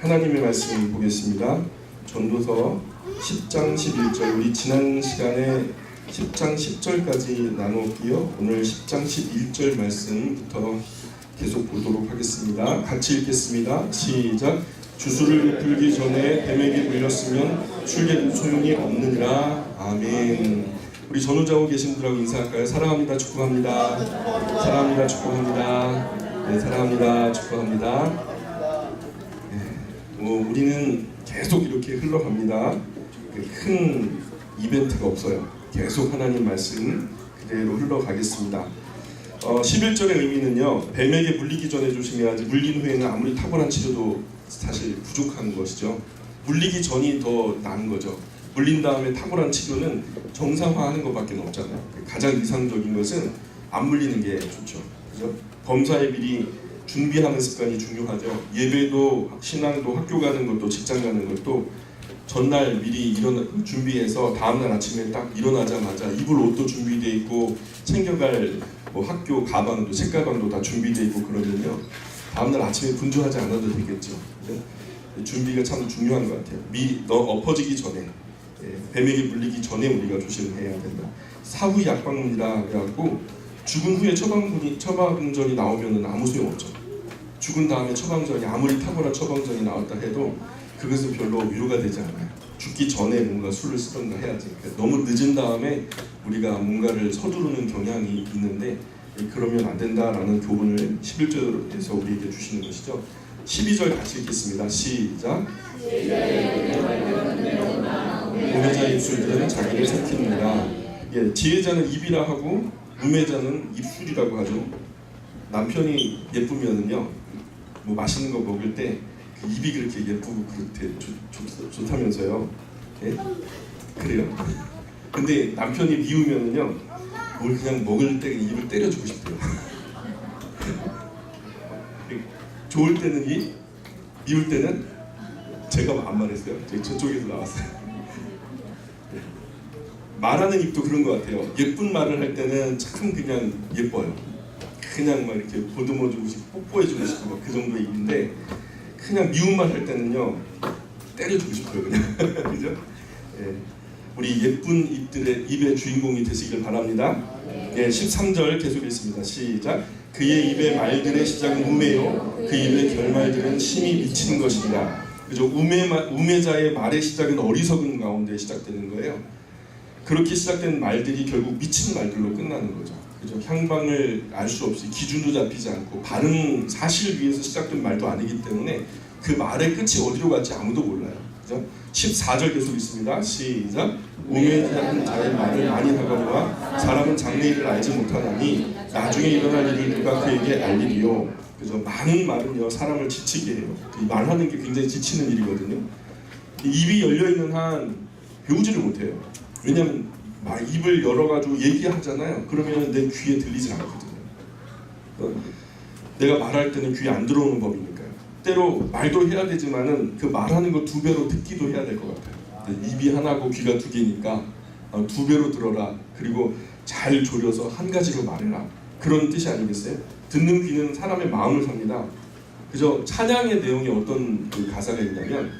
하나님의 말씀 보겠습니다. 전도서 10장 11절, 우리 지난 시간에 10장 10절까지 나눴고요. 오늘 10장 11절 말씀부터 계속 보도록 하겠습니다. 같이 읽겠습니다. 시작. 주술을 풀기 전에 뱀에게 물렸으면 술개도 소용이 없느니라. 아멘. 우리 전우자고 계신 분들하고 인사할까요? 사랑합니다. 축복합니다. 사랑합니다. 축복합니다. 네, 사랑합니다. 축복합니다. 우리는 계속 이렇게 흘러갑니다. 큰 이벤트가 없어요. 계속 하나님 말씀 그대로 흘러가겠습니다. 11절의 의미는요, 뱀에게 물리기 전에 조심해야지 물린 후에는 아무리 탁월한 치료도 사실 부족한 것이죠. 물리기 전이 더 나은 거죠. 물린 다음에 탁월한 치료는 정상화하는 것밖에 없잖아요. 가장 이상적인 것은 안 물리는 게 좋죠. 그죠? 범사에 미리 준비하는 습관이 중요하죠. 예배도, 신앙도, 학교 가는 것도, 직장 가는 것도 전날 미리 준비해서 다음날 아침에 딱 일어나자마자 입을 옷도 준비되어 있고 챙겨갈 학교 가방도, 책가방도 다 준비되어 있고 그러면요, 다음날 아침에 분주하지 않아도 되겠죠. 준비가 참 중요한 것 같아요. 미리 엎어지기 전에, 뱀에게 물리기 전에 우리가 조심해야 된다. 사후 약방문이라 그래갖고 죽은 후에 처방전이 나오면 아무 소용없죠. 죽은 다음에 처방전이 아무리 탁월한 처방전이 나왔다 해도 그것은 별로 위로가 되지 않아요. 죽기 전에 뭔가 술을 쓰던가 해야지. 너무 늦은 다음에 우리가 뭔가를 서두르는 경향이 있는데 그러면 안 된다라는 교훈을 11절에서 우리에게 주시는 것이죠. 12절 같이 읽겠습니다. 시작. 우매자의 입술들은 자기를 삼키느니라. 지혜자는 입이라 하고 우매자는 입술이라고 하죠. 남편이 예쁘면은요, 맛있는 거 먹을 때 그 입이 그렇게 예쁘고 그렇게 좋다면서요. 네? 그래요? 근데 남편이 미우면은요, 뭘 그냥 먹을 때 입을 때려주고 싶대요. 좋을 때는 입, 미울 때는 제가 안 말했어요. 저쪽에서 나왔어요. 말하는 입도 그런 것 같아요. 예쁜 말을 할 때는 참 그냥 예뻐요. 그냥 막 이렇게 보듬어주고 싶고 뽀뽀해주고 싶고 그 정도의 입인데, 그냥 미운 말 할 때는요, 때려주고 싶어요. 그냥. 그죠? 예. 우리 예쁜 입들의 입의 주인공이 되시길 바랍니다. 13절 계속 읽습니다. 시작. 그의 입의 말들의 시작은 우매요, 그 입의 결말들은 심히 미친 것이니라. 그죠? 우매자의 말의 시작은 어리석은 가운데 시작되는 거예요. 그렇게 시작된 말들이 결국 미친 말들로 끝나는 거죠. 그죠? 향방을 알 수 없이 기준도 잡히지 않고 반응 사실 위에서 시작된 말도 아니기 때문에 그 말의 끝이 어디로 갈지 아무도 몰라요. 그죠? 14절 계속 있습니다. 시작. 우매한 자의 말을 많이 하거니와 사람은 장래일을 알지 못하나니 나중에 일어날 일을 누가 그에게 알리리요. 그죠? 많은 말은요, 사람을 지치게 해요. 이 말하는 게 굉장히 지치는 일이거든요. 입이 열려 있는 한 배우지를 못해요. 왜냐면 입을 열어가지고 얘기하잖아요. 그러면 내 귀에 들리지 않거든요. 내가 말할 때는 귀에 안 들어오는 법이니까요. 때로 말도 해야 되지만은 그 말하는 거 2배로 듣기도 해야 될 것 같아요. 입이 하나고 귀가 2개니까 2배로 들어라. 그리고 잘 졸여서 한 가지로 말해라. 그런 뜻이 아니겠어요? 듣는 귀는 사람의 마음을 삽니다. 그죠? 찬양의 내용이 어떤 그 가사가 있냐면,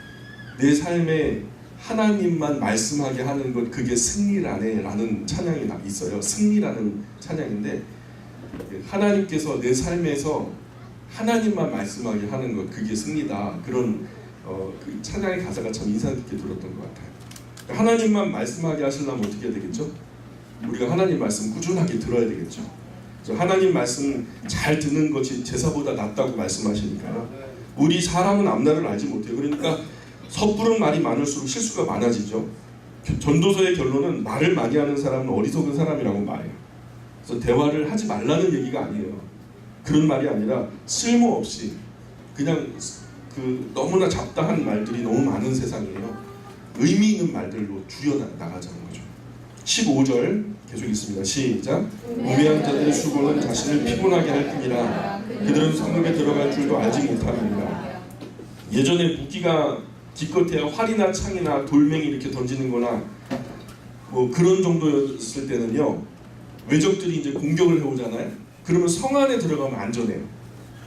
내 삶에 하나님만 말씀하게 하는 것, 그게 승리라네 라는 찬양이 있어요. 승리라는 찬양인데, 하나님께서 내 삶에서 하나님만 말씀하게 하는 것, 그게 승리다. 그런 그 찬양의 가사가 참 인상 깊게 들었던 것 같아요. 하나님만 말씀하게 하시려면 어떻게 해야 되겠죠? 우리가 하나님 말씀 꾸준하게 들어야 되겠죠. 하나님 말씀 잘 듣는 것이 제사보다 낫다고 말씀하시니까요. 우리 사람은 앞날을 알지 못해요. 그러니까 섣부른 말이 많을수록 실수가 많아지죠. 전도서의 결론은 말을 많이 하는 사람은 어리석은 사람이라고 말해요. 그래서 대화를 하지 말라는 얘기가 아니에요. 그런 말이 아니라 쓸모없이 그냥 너무나 잡다한 말들이 너무 많은 세상이에요. 의미 있는 말들로 줄여나가자는 거죠. 15절 계속 있습니다. 시작. 우매한 자들의 수고는 자신을 피곤하게 할 뿐이라 그들은 성읍에 들어갈 줄도 알지 못하느니라. 예전에 무기가 기껏해야 활이나 창이나 돌멩이 이렇게 던지는 거나 그런 정도였을 때는요, 외적들이 이제 공격을 해오잖아요. 그러면 성 안에 들어가면 안전해요.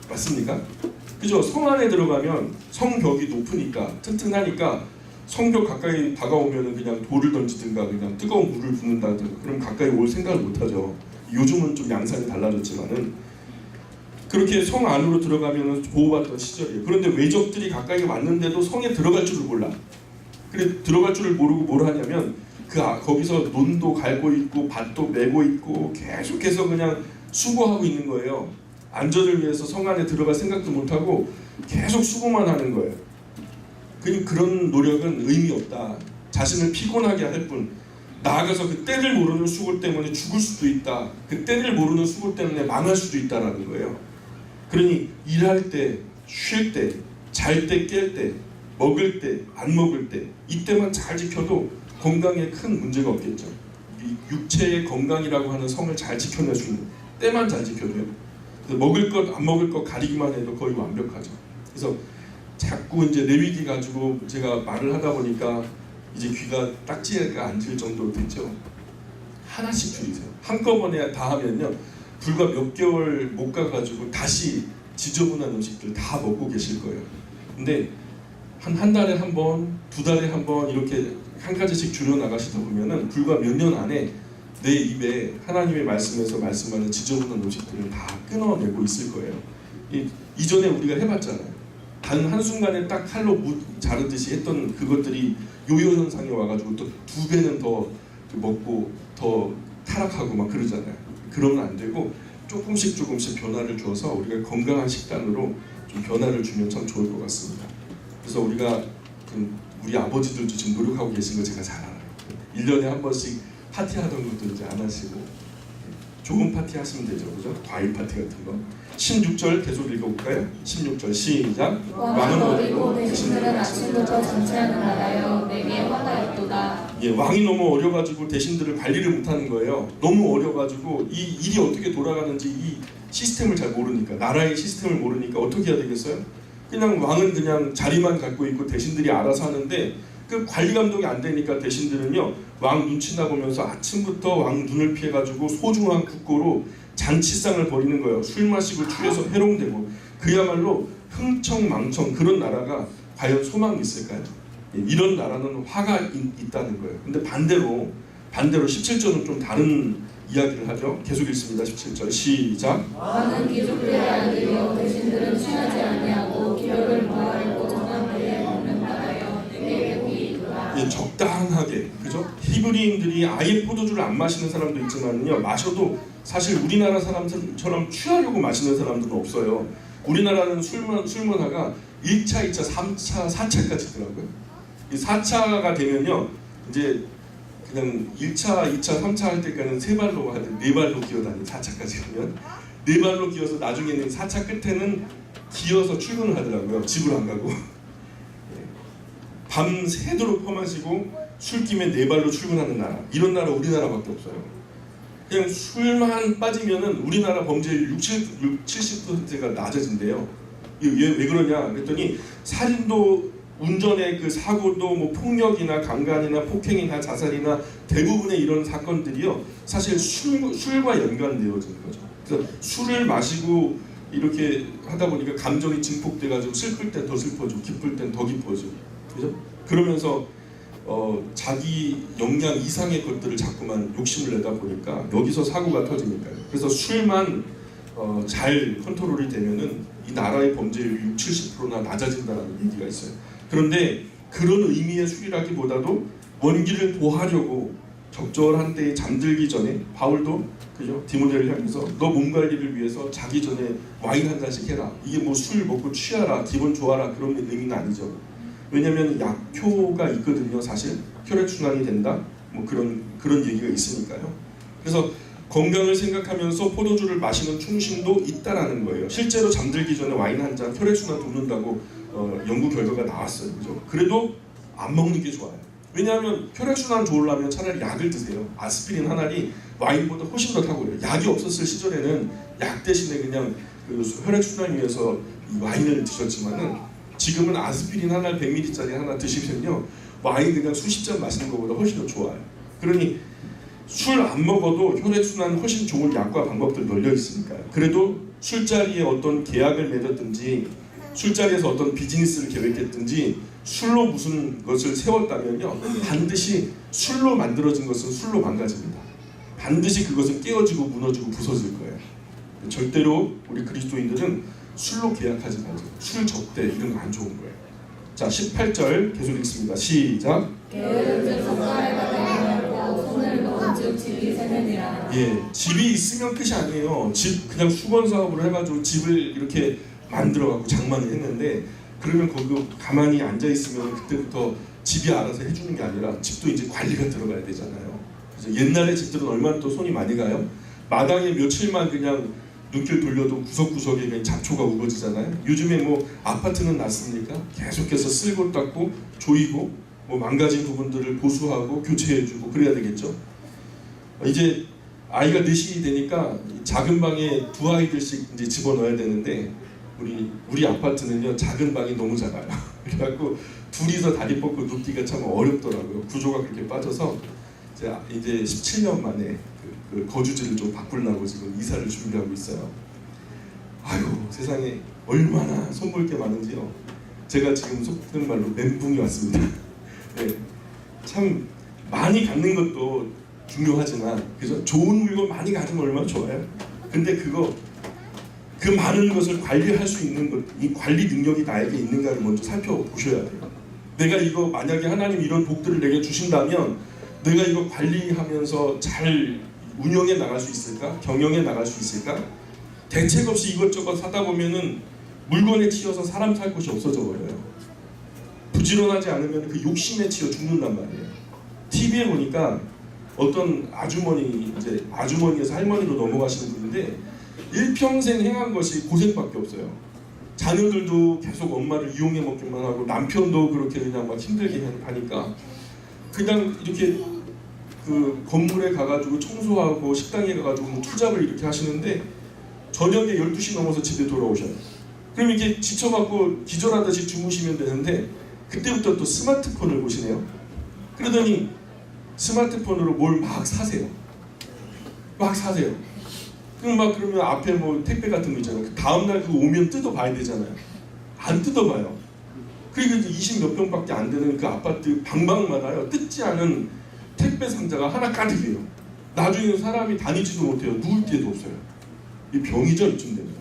맞습니까? 그죠? 성 안에 들어가면 성벽이 높으니까 튼튼하니까 성벽 가까이 다가오면은 그냥 돌을 던지든가 그냥 뜨거운 물을 붓는다든가 그럼 가까이 올 생각을 못하죠. 요즘은 좀 양상이 달라졌지만은 그렇게 성 안으로 들어가면은 보호받던 시절이에요. 그런데 외적들이 가까이 왔는데도 성에 들어갈 줄을 몰라. 그래 들어갈 줄을 모르고 뭘 하냐면 거기서 논도 갈고 있고 밭도 메고 있고 계속해서 그냥 수고하고 있는 거예요. 안전을 위해서 성 안에 들어갈 생각도 못하고 계속 수고만 하는 거예요. 그런 노력은 의미 없다. 자신을 피곤하게 할 뿐. 나아가서 그 때를 모르는 수고 때문에 죽을 수도 있다. 그 때를 모르는 수고 때문에 망할 수도 있다라는 거예요. 그러니 일할 때, 쉴 때, 잘 때, 깰 때, 먹을 때, 안 먹을 때 이때만 잘 지켜도 건강에 큰 문제가 없겠죠. 육체의 건강이라고 하는 성을 잘 지켜낼 수 있는 때만 잘 지켜도요. 먹을 것, 안 먹을 것 가리기만 해도 거의 완벽하죠. 그래서 자꾸 이제 레위기 가지고 제가 말을 하다 보니까 이제 귀가 딱지가 앉을 정도로 됐죠. 하나씩 줄이세요. 한꺼번에 다 하면요. 불과 몇 개월 못 가가지고 다시 지저분한 음식들 다 먹고 계실 거예요. 근데 한 달에 한 번, 두 달에 한 번 이렇게 한 가지씩 줄여 나가시다 보면은 불과 몇 년 안에 내 입에 하나님의 말씀에서 말씀하는 지저분한 음식들을 다 끊어내고 있을 거예요. 이전에 우리가 해봤잖아요. 단 한순간에 딱 칼로 자르듯이 했던 그것들이 요요 현상이 와가지고 또 두 배는 더 먹고 더 타락하고 막 그러잖아요. 그러면 안 되고 조금씩 변화를 줘서 우리가 건강한 식단으로 좀 변화를 주면 참 좋을 것 같습니다. 그래서 우리가 우리 아버지들도 지금 노력하고 계신 거 제가 잘 알아요. 1년에 한 번씩 파티하던 것도 이제 안 하시고 조금 파티 하시면 되죠. 그죠? 과일 파티 같은 거. 16절 계속 읽어볼까요? 16절 시작. 왕은 어리고 대신들은 아침부터 정치하는 나라여 내게 화가 있도다. 예, 왕이 너무 어려가지고 대신들을 관리를 못하는 거예요. 너무 어려가지고 이 일이 어떻게 돌아가는지 이 시스템을 잘 모르니까 나라의 시스템을 모르니까 어떻게 해야 되겠어요? 그냥 왕은 그냥 자리만 갖고 있고 대신들이 알아서 하는데 그 관리 감독이 안 되니까 대신들은요 왕 눈치나 보면서 아침부터 왕 눈을 피해가지고 소중한 국고로 잔치상을 벌이는 거예요. 술 마시고 취해서 회롱되고 그야말로 흥청망청 그런 나라가 과연 소망이 있을까요? 이런 나라는 화가 있다는 거예요. 근데 반대로 17절은 좀 다른 이야기를 하죠. 계속 읽습니다. 17절 시작. 왕은 귀족들의 아들이요 대신들은 취하지 아니하고 기력을 모아놓고 정한 때에 먹는 나라여 내게 복이 있도다. 예, 적당하게 그죠? 히브리인들이 아예 포도주를 안 마시는 사람도 있지만요 마셔도 사실 우리나라 사람처럼 취하려고 마시는 사람들은 없어요. 우리나라는 술 문화가 1차, 2차, 3차, 4차까지 있더라고요. 이 4차가 되면요 이제 그냥 1차, 2차, 3차 할 때까지는 세 발로 하든 네 발로 기어다니는 4차까지 하면 네 발로 기어서 나중에는 4차 끝에는 기어서 출근을 하더라고요. 집을 안 가고 밤 새도록 퍼마시고 술김에 네 발로 출근하는 나라 이런 나라 우리나라밖에 없어요. 그냥 술만 빠지면은 우리나라 범죄율 70%가 낮아진대요. 왜 그러냐 그랬더니 살인도 운전의 그 사고도 뭐 폭력이나 강간이나 폭행이나 자살이나 대부분의 이런 사건들이요 사실 술과 연관되어지는 거죠. 그래서 술을 마시고 이렇게 하다 보니까 감정이 증폭돼가지고 슬플 땐 더 슬퍼지고 기쁠 땐 더 기뻐지고 그죠? 그러면서 자기 역량 이상의 것들을 자꾸만 욕심을 내다 보니까 여기서 사고가 터지니까요. 그래서 술만 잘 컨트롤이 되면은 이 나라의 범죄율이 70%나 낮아진다는 얘기가 있어요. 그런데 그런 의미의 술이라기보다도 원기를 보하려고 적절한 때에 잠들기 전에 바울도 그죠? 디모데를 향해서 너 몸 관리를 위해서 자기 전에 와인 한 잔씩 해라. 이게 뭐 술 먹고 취하라, 기분 좋아라 그런 의미는 아니죠. 왜냐하면 약효가 있거든요. 사실 혈액 순환이 된다. 뭐 그런 얘기가 있으니까요. 그래서 건강을 생각하면서 포도주를 마시는 충신도 있다라는 거예요. 실제로 잠들기 전에 와인 한 잔 혈액 순환 돕는다고 연구 결과가 나왔어요. 그죠? 그래도 안 먹는 게 좋아요. 왜냐하면 혈액 순환 좋으려면 차라리 약을 드세요. 아스피린 한 알이 와인보다 훨씬 더 탁월해요. 약이 없었을 시절에는 약 대신에 그냥 그 혈액 순환을 위해서 이 와인을 드셨지만은 지금은 아스피린 한 알 100ml짜리 하나 드시면요 와인 그냥 수십 잔 마시는 것보다 훨씬 더 좋아요. 그러니 술 안 먹어도 혈액순환 훨씬 좋은 약과 방법들 널려 있으니까요. 그래도 술자리에 어떤 계약을 맺었든지 술자리에서 어떤 비즈니스를 계획했든지 술로 무슨 것을 세웠다면요, 반드시 술로 만들어진 것은 술로 망가집니다. 반드시 그것은 깨어지고 무너지고 부서질 거예요. 절대로 우리 그리스도인들은 술로 계약하지 마세요. 술 접대 이런 거 안 좋은 거예요. 자, 18절 계속 읽습니다. 시작. 게으름즉 손가락과 대면하고 손을 놓은즉 집이 새느니라. 예, 집이 있으면 끝이 아니에요. 집 그냥 수건 사업으로 해가지고 집을 이렇게 만들어갖고 장만을 했는데, 그러면 거기 가만히 앉아 있으면 그때부터 집이 알아서 해주는 게 아니라 집도 이제 관리가 들어가야 되잖아요. 그래서 옛날에 집들은 얼마나 또 손이 많이 가요. 마당에 며칠만 그냥 눈길 돌려도 구석구석에 그냥 잡초가 우거지잖아요. 요즘에 뭐 아파트는 낫습니까? 계속해서 쓸고 닦고 조이고 뭐 망가진 부분들을 보수하고 교체해주고 그래야 되겠죠. 이제 아이가 넷이 되니까 작은 방에 두 아이들씩 이제 집어넣어야 되는데, 우리 아파트는요 작은 방이 너무 작아요. 그래갖고 둘이서 다리 뻗고 눕기가 참 어렵더라고요. 구조가 그렇게 빠져서 제가 이제 17년 만에 그 거주지를 좀 바꾸려고 지금 이사를 준비하고 있어요. 아유, 세상에 얼마나 손볼 게 많은지요. 제가 지금 속된 말로 멘붕이 왔습니다. 네, 참 많이 갖는 것도 중요하지만, 그죠? 좋은 물건 많이 가지면 얼마나 좋아요. 근데 그 많은 것을 관리할 수 있는 것, 이 관리 능력이 나에게 있는가를 먼저 살펴보셔야 돼요. 내가 이거 만약에 하나님 이런 복들을 내게 주신다면 내가 이거 관리하면서 잘 운영해 나갈 수 있을까? 경영해 나갈 수 있을까? 대책 없이 이것저것 사다 보면은 물건에 치여서 사람 살 곳이 없어져 버려요. 부지런하지 않으면 그 욕심에 치여 죽는단 말이에요. TV에 보니까 어떤 아주머니에서 할머니로 넘어가시는 분인데 일평생 행한 것이 고생밖에 없어요. 자녀들도 계속 엄마를 이용해 먹기만 하고 남편도 그렇게 그냥 막 힘들게 하니까 그냥 이렇게 그 건물에 가가지고 청소하고 식당에 가가지고 뭐 투잡을 이렇게 하시는데 저녁에 12시 넘어서 집에 돌아오셔요. 그럼 이렇게 지쳐갖고 기절하듯이 주무시면 되는데 그때부터 또 스마트폰을 보시네요. 그러더니 스마트폰으로 뭘 막 사세요. 막 사세요. 그럼 막 그러면 앞에 뭐 택배 같은 거 있잖아요. 다음날 그거 오면 뜯어봐야 되잖아요. 안 뜯어봐요. 그리고 이제 20몇 평밖에 안 되는 그 아파트 방방마다요 뜯지 않은 택배 상자가 하나 가득해요. 나중에 사람이 다니지도 못해요. 누울 데도 없어요. 이 병이죠, 이쯤 되면.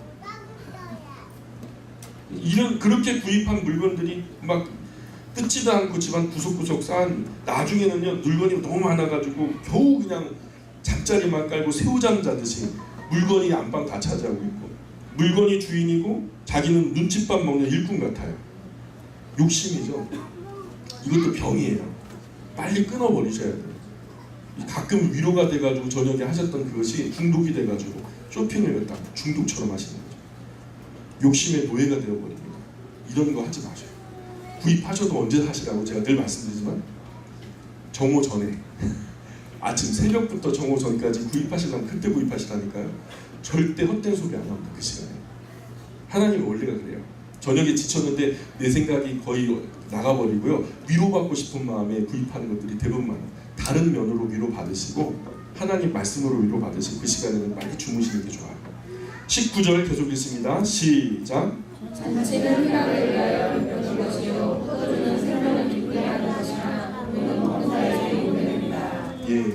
그렇게 구입한 물건들이 막 뜯지도 않고 집안 구석구석 쌓은, 나중에는요 물건이 너무 많아가지고 겨우 그냥 잠자리만 깔고 새우잠 자듯이 물건이 안방 다 차지하고 있고, 물건이 주인이고 자기는 눈칫밥 먹는 일꾼 같아요. 욕심이죠. 이것도 병이에요. 빨리 끊어버리셔야 돼요. 가끔 위로가 돼가지고 저녁에 하셨던 그것이 중독이 돼가지고 쇼핑을 딱 중독처럼 하시는 거죠. 욕심의 노예가 되어버립니다. 이런 거 하지 마세요. 구입하셔도 언제 하시라고 제가 늘 말씀드리지만 정오 전에 아침 새벽부터 정오 전까지 구입하시려면 그때 구입하시라니까요. 절대 헛된 소리 안 합니다. 그 시간에. 하나님의 원리가 그래요. 저녁에 지쳤는데 내 생각이 거의 나가버리고요. 위로받고 싶은 마음에 구입하는 것들이 대부분 많아요. 다른 면으로 위로받으시고 하나님 말씀으로 위로받으시고 그 시간에는 빨리 주무시는 게 좋아요. 19절 계속 읽습니다. 시작. 잔치는 희락을 위하여 베푸는 것이요 포도주는 생명을 기쁘게 하는 것이나 돈은 먹는 자에게 용됩니다. 예.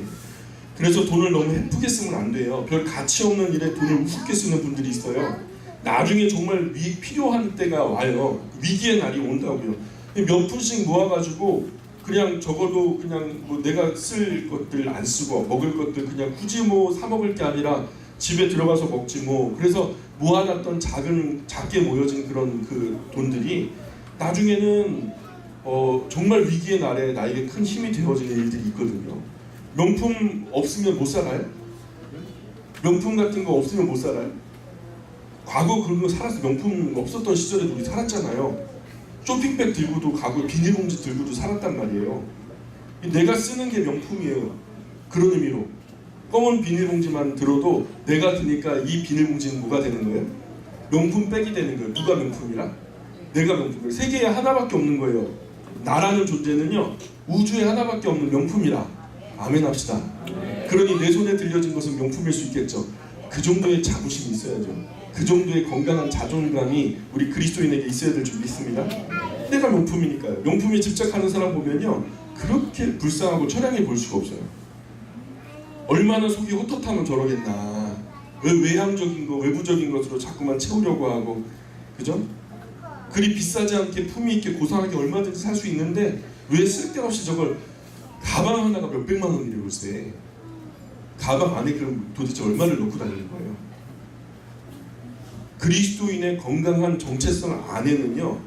그래서 돈을 너무 헤프게 쓰면 안 돼요. 별 가치 없는 일에 돈을 우습게 쓰는 분들이 있어요. 나중에 정말 필요한 때가 와요. 위기의 날이 온다고요. 몇 푼씩 모아가지고 그냥 적어도 그냥 뭐 내가 쓸 것들 안 쓰고 먹을 것들 그냥 굳이 뭐 사 먹을 게 아니라 집에 들어가서 먹지 뭐. 그래서 모아놨던 작게 모여진 그런 그 돈들이 나중에는 정말 위기의 날에 나에게 큰 힘이 되어지는 일들이 있거든요. 명품 없으면 못 살아요? 명품 같은 거 없으면 못 살아요? 과거 그런 거 살았어. 명품 없었던 시절에도 우리 살았잖아요. 쇼핑백 들고도 가고 비닐봉지 들고도 살았단 말이에요. 내가 쓰는 게 명품이에요. 그런 의미로 검은 비닐봉지만 들어도 내가 드니까 이 비닐봉지는 뭐가 되는 거예요? 명품백이 되는 거예요. 누가 명품이라? 내가 명품이에요. 세계에 하나밖에 없는 거예요. 나라는 존재는요 우주에 하나밖에 없는 명품이라. 아멘 합시다. 그러니 내 손에 들려진 것은 명품일 수 있겠죠. 그 정도의 자부심이 있어야죠. 그 정도의 건강한 자존감이 우리 그리스도인에게 있어야 될 줄 믿습니다. 내가 명품이니까요. 명품에 집착하는 사람 보면요, 그렇게 불쌍하고 처량해 볼 수가 없어요. 얼마나 속이 헛헛하면 저러겠나. 왜 외향적인 거, 외부적인 것으로 자꾸만 채우려고 하고, 그죠? 그리 비싸지 않게 품위 있게 고상하게 얼마든지 살 수 있는데 왜 쓸데없이 저걸, 가방 하나가 몇백만 원이래요. 글쎄, 가방 안에 그럼 도대체 얼마를 넣고 다니는 거예요? 그리스도인의 건강한 정체성 안에는요,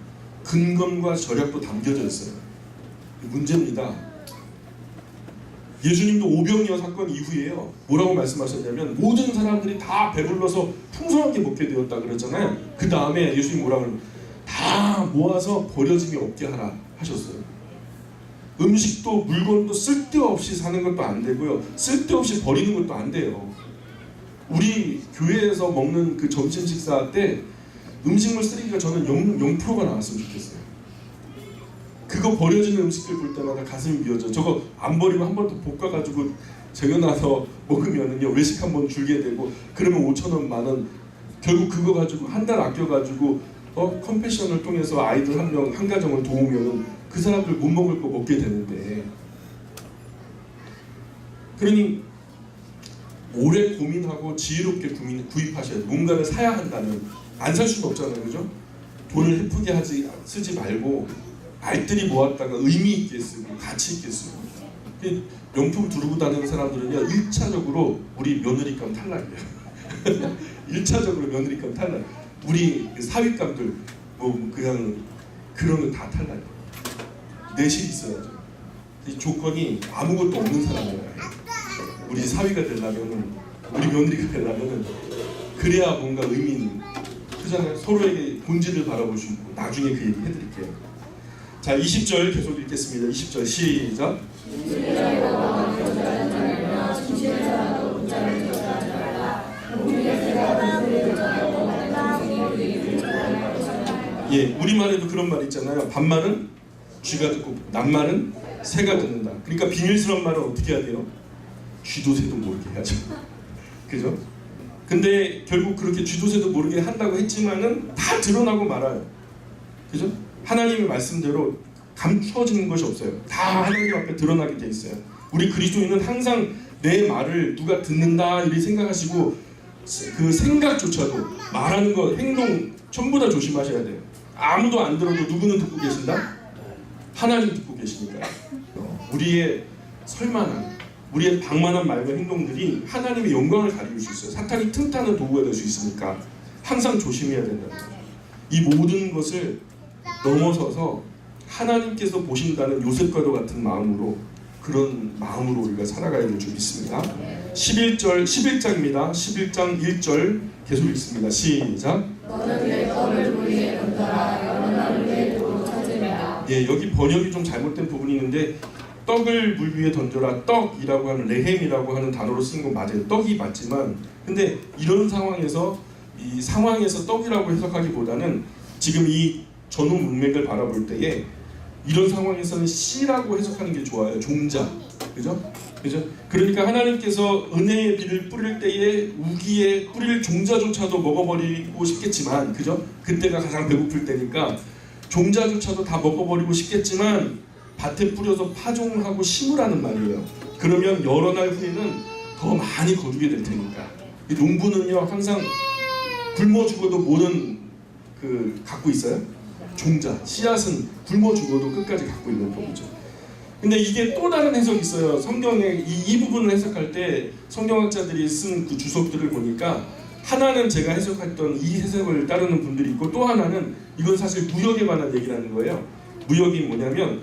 근검과 절약도 담겨져 있어요. 문제입니다. 예수님도 오병이어 사건 이후에요, 뭐라고 말씀하셨냐면 모든 사람들이 다 배불러서 풍성하게 먹게 되었다 그랬잖아요. 그 다음에 예수님 뭐라고 하냐면 다 모아서 버려짐이 없게 하라 하셨어요. 음식도 물건도 쓸데없이 사는 것도 안 되고요, 쓸데없이 버리는 것도 안 돼요. 우리 교회에서 먹는 그 점심 식사 때 음식물 쓰레기가 저는 0%가 나왔으면 좋겠어요. 그거 버려지는 음식들 볼 때마다 가슴이 미어져. 저거 안 버리고 한 번 더 볶아가지고 쟁여놔서 먹으면은요, 외식 한 번 줄게 되고, 그러면 5,000원, 만원, 결국 그거 가지고 한 달 아껴가지고 컴패션을 통해서 아이들 한 가정을 도우면은 그 사람들 못 먹을 거 먹게 되는데, 그러니 오래 고민하고 지혜롭게 구입하셔야 돼요. 뭔가를 사야 한다면 안 살 수는 없잖아요, 그죠? 돈을 헤프게 쓰지 말고 알뜰히 모았다가 의미 있게 쓰고 가치 있게 쓰고. 명품 두르고 다니는 사람들은요, 1차적으로 우리 며느리감 탈락이에요. 1차적으로 며느리감 탈락. 우리 사위감들 뭐 그냥 그런 거 다 탈락이에요. 내실이 있어야죠. 이 조건이 아무것도 없는 사람이에요. 우리 사위가 되려면은, 우리 며느리가 되려면은, 그래야 뭔가 의미 있는, 그잖아요. 서로에게 본질을 바라볼 수 있고. 나중에 그 얘기 해드릴게요. 자, 20절 계속 읽겠습니다. 20절 시작. 예, 우리말에도 그런 말 있잖아요. 반말은 쥐가 듣고 낱말은 새가 듣는다. 그러니까 비밀스러운 말은 어떻게 해야 돼요? 쥐도 새도 모르게 해야죠. 그죠? 근데 결국 그렇게 쥐도 새도 모르게 한다고 했지만은 다 드러나고 말아요. 그죠? 하나님의 말씀대로 감춰지는 것이 없어요. 다 하나님 앞에 드러나게 돼 있어요. 우리 그리스도인은 항상 내 말을 누가 듣는다 이렇게 생각하시고, 그 생각조차도, 말하는 것, 행동 전부 다 조심하셔야 돼요. 아무도 안 들어도 누구는 듣고 계신다? 하나님 듣고 계시니까. 우리의 설만한, 우리의 방만한 말과 행동들이 하나님의 영광을 가리울 수 있어요. 사탄이 틈타는 도구가 될 수 있으니까 항상 조심해야 된다는 거예요. 이 모든 것을 넘어서서 하나님께서 보신다는 요셉과도 같은 마음으로, 그런 마음으로 우리가 살아가야 될 줄 믿습니다. 11장입니다. 11장 1절 계속 읽습니다. 시작. 너는 내 떡을 물 위에 던져라. 여러 날 후에 도로 찾으리라. 예, 여기 번역이 좀 잘못된 부분이 있는데, 떡을 물 위에 던져라, 떡이라고 하는, 레헴이라고 하는 단어로 쓴 건 맞아요. 떡이 맞지만, 근데 이런 상황에서, 이 상황에서 떡이라고 해석하기보다는 지금 이 전후 문맥을 바라볼 때에 이런 상황에서는 씨라고 해석하는 게 좋아요. 종자, 그죠? 그죠? 그러니까 하나님께서 은혜의 비를 뿌릴 때에 우기에 뿌릴 종자조차도 먹어버리고 싶겠지만, 그죠? 그때가 가장 배고플 때니까 종자조차도 다 먹어버리고 싶겠지만 밭에 뿌려서 파종하고 심으라는 말이에요. 그러면 여러 날 후에는 더 많이 거두게 될 테니까. 이 농부는요, 항상 굶어 죽어도 뭐는 갖고 있어요? 종자, 씨앗은 굶어 죽어도 끝까지 갖고 있는 법이죠. 근데 이게 또 다른 해석이 있어요. 성경에 이 부분을 해석할 때 성경학자들이 쓴 그 주석들을 보니까, 하나는 제가 해석했던 이 해석을 따르는 분들이 있고, 또 하나는 이건 사실 무역에 관한 얘기라는 거예요. 무역이 뭐냐면,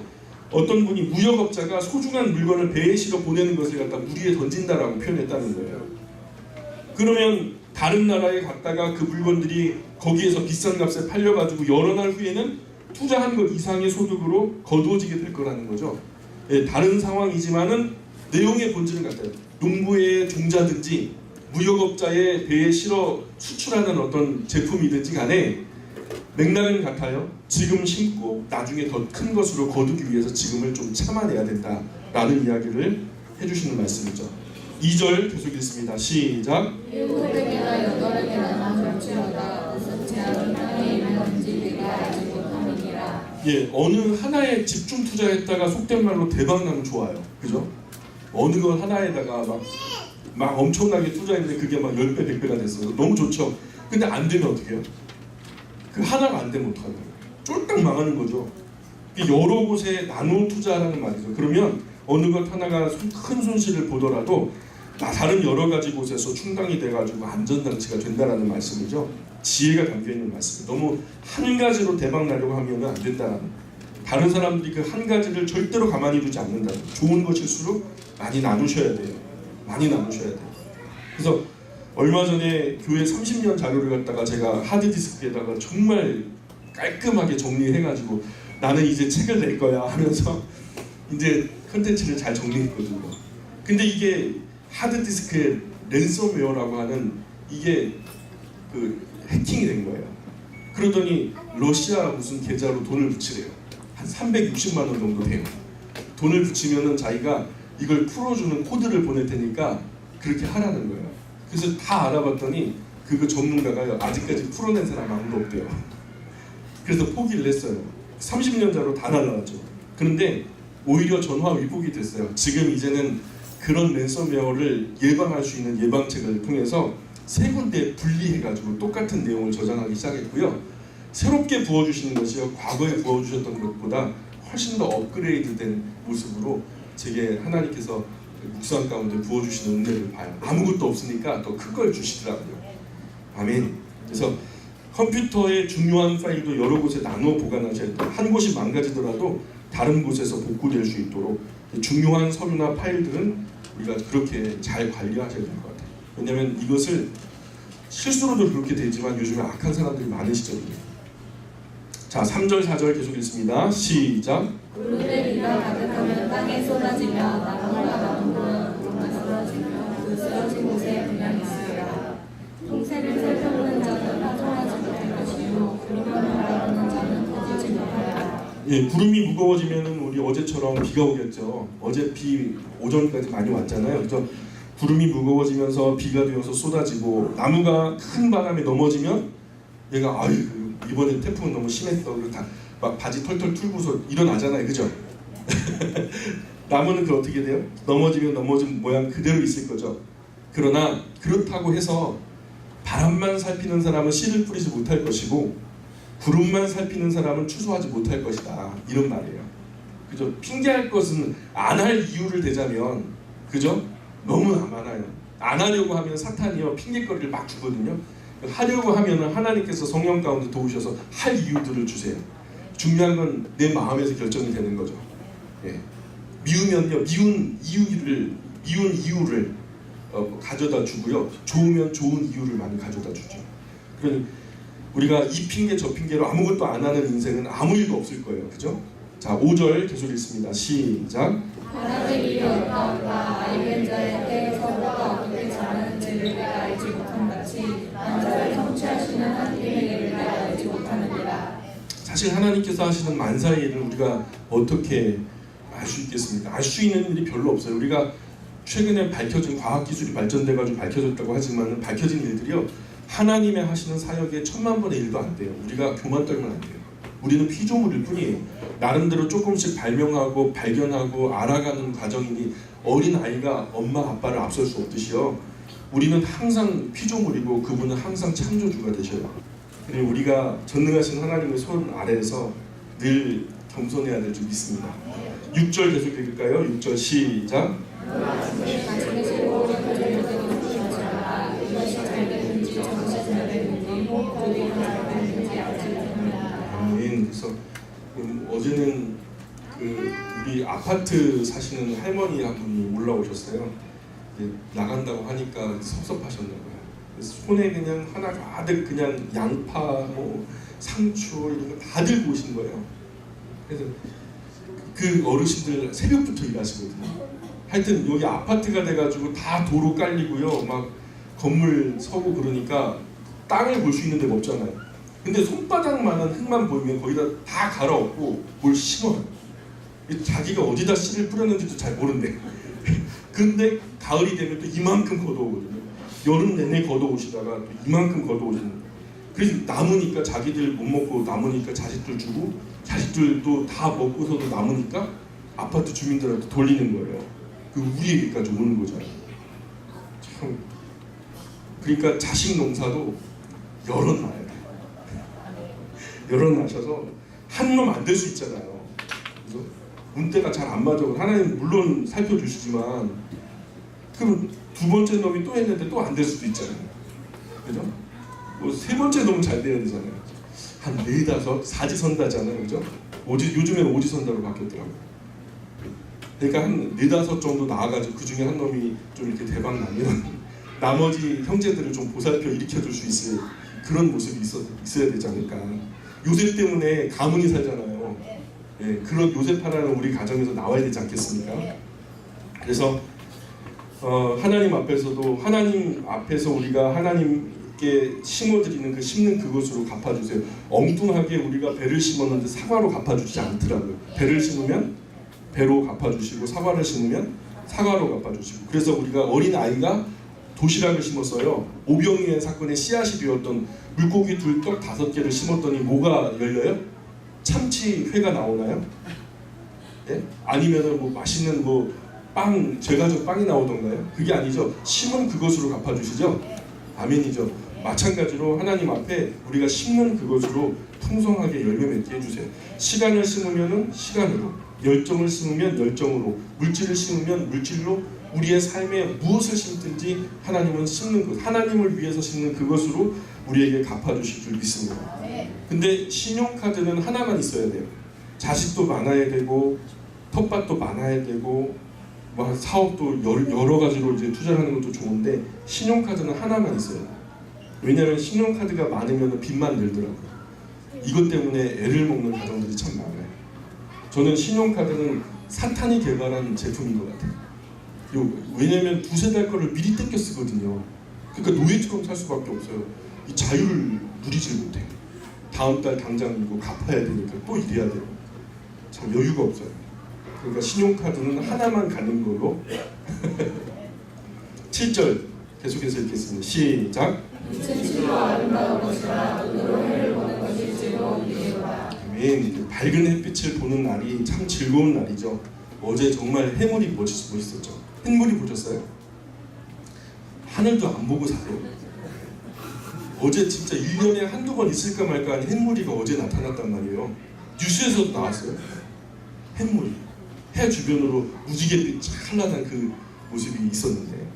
어떤 분이 무역업자가 소중한 물건을 배에 실어 보내는 것을 갖다 물 위에 던진다라고 표현했다는 거예요. 그러면 다른 나라에 갔다가 그 물건들이 거기에서 비싼 값에 팔려가지고 여러 날 후에는 투자한 것 이상의 소득으로 거두어지게 될 거라는 거죠. 예, 다른 상황이지만은 내용의 본질은 같아요. 농부의 종자든지 무역업자의 배에 실어 수출하는 어떤 제품이든지 간에 맥락은 같아요. 지금 심고 나중에 더 큰 것으로 거두기 위해서 지금을 좀 참아내야 된다라는 이야기를 해주시는 말씀이죠. 2절 계속 읽습니다. 시작. 7개나 8개나 다 걸치로다. 예, 어느 하나에 집중 투자했다가 속된 말로 대박 나면 좋아요. 그죠? 어느 것 하나에다가 막 엄청나게 투자했는데 그게 막 10배, 100배가 됐어요. 너무 좋죠. 근데 안 되면 어떻게 해요? 그 하나가 안 되면 어떡하나요? 쫄딱 망하는 거죠. 여러 곳에 나누어 투자하라는 말이죠. 그러면 어느 것 하나가 큰 손실을 보더라도 다른 여러 가지 곳에서 충당이 돼가지고 안전장치가 된다라는 말씀이죠. 지혜가 담겨있는 말씀. 너무 한 가지로 대박 나려고 하면 안 된다는, 다른 사람들이 그 한 가지를 절대로 가만히 두지 않는다는, 좋은 것일수록 많이 나누셔야 돼요. 많이 나누셔야 돼요. 그래서 얼마 전에 교회 30년 자료를 갖다가 제가 하드디스크에다가 정말 깔끔하게 정리해가지고 나는 이제 책을 낼 거야 하면서 이제 컨텐츠를 잘 정리했거든요. 근데 이게 하드디스크에 랜섬웨어라고 하는 이게 그 해킹이 된 거예요. 그러더니 러시아 무슨 계좌로 돈을 붙이래요. 한 360만 원 정도 돼요. 돈을 붙이면은 자기가 이걸 풀어주는 코드를 보낼 테니까 그렇게 하라는 거예요. 그래서 다 알아봤더니 그거 전문가가 아직까지 풀어낸 사람 아무도 없대요. 그래서 포기를 했어요. 30년자로 다 날라갔죠. 그런데 오히려 전화 위복이 됐어요. 지금 이제는 그런 랜섬웨어를 예방할 수 있는 예방책을 통해서 세 군데 분리해가지고 똑같은 내용을 저장하기 시작했고요. 새롭게 부어주시는 것이요, 과거에 부어주셨던 것보다 훨씬 더 업그레이드된 모습으로 제게 하나님께서 묵상 가운데 부어주시는 은혜를 봐요. 아무것도 없으니까 더 큰 걸 주시더라고요. 아멘. 그래서 컴퓨터의 중요한 파일도 여러 곳에 나누어 보관하셔야 돼요. 한 곳이 망가지더라도 다른 곳에서 복구될 수 있도록 중요한 서류나 파일들은 우리가 그렇게 잘 관리하셔야 될 것 같아요. 왜냐하면 이것을 실수로도 그렇게 되지만 요즘에 악한 사람들이 많은 시절이에요. 자, 3절 4절 계속 읽습니다. 시작. 물의 비가 가득하면 땅에 쏟아지며 나무가 나무는 구름에 쓰러지며 그 쓰러진 곳에 분양이 있으리라. 동세를 살펴보는 자는 파종하지 못할 것이요 구름을 바라보는 자는 거두지 못하리라. 예, 구름이 무거워지면은 우리 어제처럼 비가 오겠죠. 어제 비 오전까지 많이 왔잖아요. 그래서 구름이 무거워지면서 비가 되어서 쏟아지고 나무가 큰 바람에 넘어지면 얘가 아유 이번에 태풍은 너무 심했어. 그리고 다 막 바지 털털 툴고서 일어나잖아요. 그죠? 나무는 그 어떻게 돼요? 넘어지면 넘어진 모양 그대로 있을 거죠. 그러나 그렇다고 해서 바람만 살피는 사람은 씨를 뿌리지 못할 것이고 구름만 살피는 사람은 추수하지 못할 것이다. 이런 말이에요. 그죠? 핑계할 것은 안 할 이유를 대자면, 그죠? 너무 많아요. 안 하려고 하면 사탄이요 핑계거리를 막 주거든요. 하려고 하면 하나님께서 성령 가운데 도우셔서 할 이유들을 주세요. 중요한 건 내 마음에서 결정이 되는 거죠. 예. 미우면요 미운 이유를 가져다 주고요. 좋으면 좋은 이유를 많이 가져다 주죠. 그러니 우리가 이 핑계 저 핑계로 아무것도 안 하는 인생은 아무 일도 없을 거예요. 그죠? 자, 5절 계속 읽습니다. 시작. 하나님 일이 어떠한가 알게 자의 때에서부터 어떻게 자는지를 내가 알지 못한 같이 만사를 성취하시는 하나님의 일을 내가 알지 못하느니라. 사실 하나님께서 하시는 만사의 일을 우리가 어떻게 알 수 있겠습니까? 알 수 있는 일이 별로 없어요. 우리가 최근에 밝혀진 과학기술이 발전돼가지고 밝혀졌다고 하지만 밝혀진 일들이요 하나님의 하시는 사역의 1000만분의 1도 안 돼요. 우리가 교만 떨면 안 돼요. 우리는 피조물일 뿐이에요. 나름대로 조금씩 발명하고 발견하고 알아가는 과정이니 어린 아이가 엄마 아빠를 앞설 수 없듯이요. 우리는 항상 피조물이고 그분은 항상 창조주가 되셔요. 그리고 우리가 전능하신 하나님의 손 아래에서 늘 겸손해야 될 줄 믿습니다. 6절 계속 읽을까요? 6절 시작. 그래서 어제는 우리 아파트 사시는 할머니 한 분이 올라오셨어요. 나간다고 하니까 섭섭하셨나 봐요. 그래서 손에 그냥 하나 가득 그냥 양파, 뭐 상추 이런 거 다 들고 오신 거예요. 그래서 그 어르신들 새벽부터 일하시거든요. 하여튼 여기 아파트가 돼가지고 다 도로 깔리고요, 막 건물 서고 그러니까 땅을 볼 수 있는 데가 없잖아요. 근데 손바닥만한 흙만 보이면 거기다 다 갈아엎고 뭘 심어요. 자기가 어디다 씨를 뿌렸는지도 잘 모른대. 근데 가을이 되면 또 이만큼 걷어오거든요. 여름 내내 걷어오시다가 또 이만큼 걷어오시는 거예요. 그래서 남으니까 자기들 못 먹고 남으니까 자식들 주고 자식들도 다 먹고서도 남으니까 아파트 주민들한테 돌리는 거예요. 그 우리에게까지 오는 거잖아요. 참. 그러니까 자식 농사도 열어놔야 돼요. 열어놔셔서 한 놈 안 될 수 있잖아요. 그래서 운때가 잘 안 맞아. 하나님 물론 살펴주시지만 그럼 두 번째 놈이 또 했는데 또 안 될 수도 있잖아요. 그죠? 뭐 세 번째 놈은 잘 돼야 되잖아요. 한 4, 5 사지선다잖아요. 그죠? 요즘에는 오지선다로 바뀌었더라고요. 그러니까 한 4, 5 정도 나와가지고 그 중에 한 놈이 좀 이렇게 대박 나면 나머지 형제들을 좀 보살펴 일으켜줄 수 있을 그런 모습이 있어야 되지 않을까. 요셉 때문에 가문이 살잖아요. 예, 그런 요셉 하나는 우리 가정에서 나와야 되지 않겠습니까? 그래서 하나님 앞에서 우리가 하나님께 심어드리는 그 심는 그것으로 갚아주세요. 엉뚱하게 우리가 배를 심었는데 사과로 갚아주지 않더라고요. 배를 심으면 배로 갚아주시고 사과를 심으면 사과로 갚아주시고. 그래서 우리가 어린 아이가 도시락을 심었어요. 오병이의 사건의 씨앗이 되었던 물고기 2, 떡 5개를 심었더니 뭐가 열려요? 참치회가 나오나요? 예? 아니면은 뭐 맛있는 뭐 빵, 제과적 빵이 나오던가요? 그게 아니죠. 심은 그것으로 갚아주시죠. 아멘이죠. 마찬가지로 하나님 앞에 우리가 심는 그것으로 풍성하게 열매 맺게 해주세요. 시간을 심으면은 시간으로, 열정을 심으면 열정으로, 물질을 심으면 물질로 우리의 삶에 무엇을 심든지 하나님은 심는 것, 하나님을 위해서 심는 그것으로 우리에게 갚아주실 줄 믿습니다. 근데 신용카드는 하나만 있어야 돼요. 자식도 많아야 되고 텃밭도 많아야 되고 뭐 사업도 여러 가지로 이제 투자를 하는 것도 좋은데 신용카드는 하나만 있어야 돼요. 왜냐하면 신용카드가 많으면 빚만 늘더라고요. 이것 때문에 애를 먹는 가정들이 참 많아요. 저는 신용카드는 사탄이 개발한 제품인 것 같아요. 왜냐면 2-3달 거를 미리 땡겨 쓰거든요. 그러니까 노예처럼 살 수밖에 없어요. 이 자유를 누리질 못해요. 다음 달 당장 이거 갚아야 되니까 또 이래야 돼요. 참 여유가 없어요. 그러니까 신용카드는 하나만 가는 걸로 7절 계속해서 읽겠습니다. 시작. 빛은 실로 아름다운 것이라 눈으로 해를 보는 것이 즐거운 일이로다. 아멘. 밝은 햇빛을 보는 날이 참 즐거운 날이죠. 어제 정말 해물이 멋있었죠. 햇물이 보셨어요? 하늘도 안 보고 사세요. 어제 진짜 1년에 한두 번 있을까 말까 한 햇물이가 어제 나타났단 말이에요. 뉴스에서도 나왔어요. 햇물이. 해 주변으로 무지갯빛 찬란한 그 모습이 있었는데